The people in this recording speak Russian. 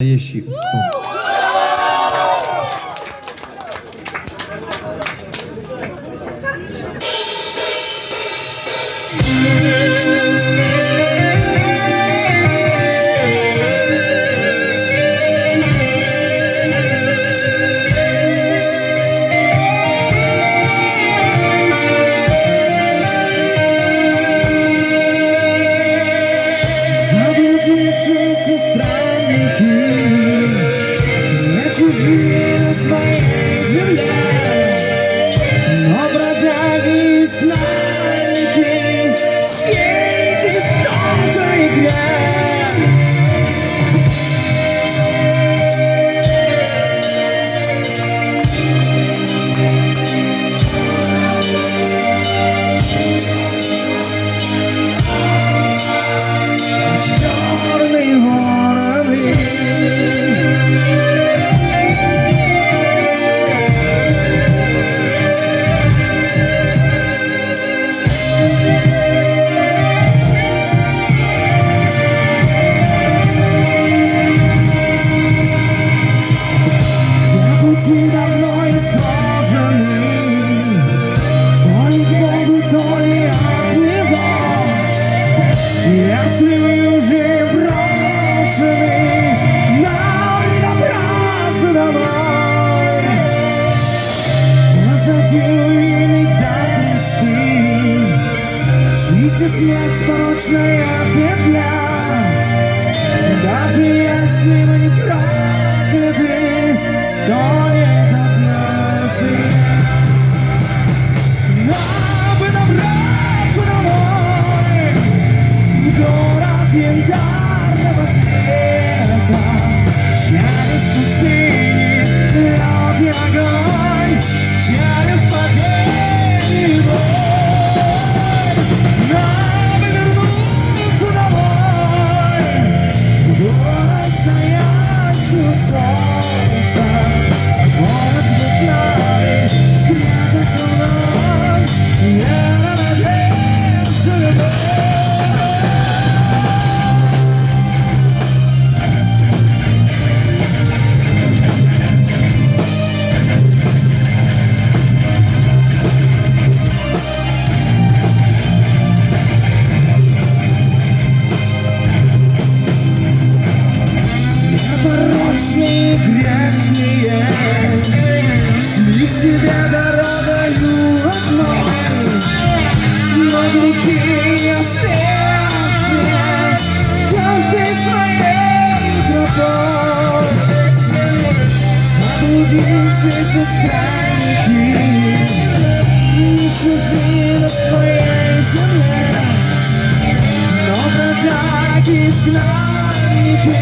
Настоящий солнце. Заблудившиеся странники на чужие своей земле, но бродяги и странники в чьей-то жестокой игре. Черные вороны все пути давно исхожены, то ли к Богу, то ли от Него. Если вы уже брошены, нам не добраться домой. Позади руины до кресты, жизнь и смерть порочная петля. Даже если мы не прокляты, стонет от нас и нам бы добраться домой. Город янтарного света, через пустыни, лед и огонь, через падение и боль. Нам бы вернуться домой, в город стоящего солнца, город, где знали, встретиться вновь, вера, надежда, любовь. Непорочные, грешные, шли к себе дорогою одной, но глухие сердце, каждый своей тропой. Заблудившиеся странники, не чужие на своей земле, но бродяги, изгнанники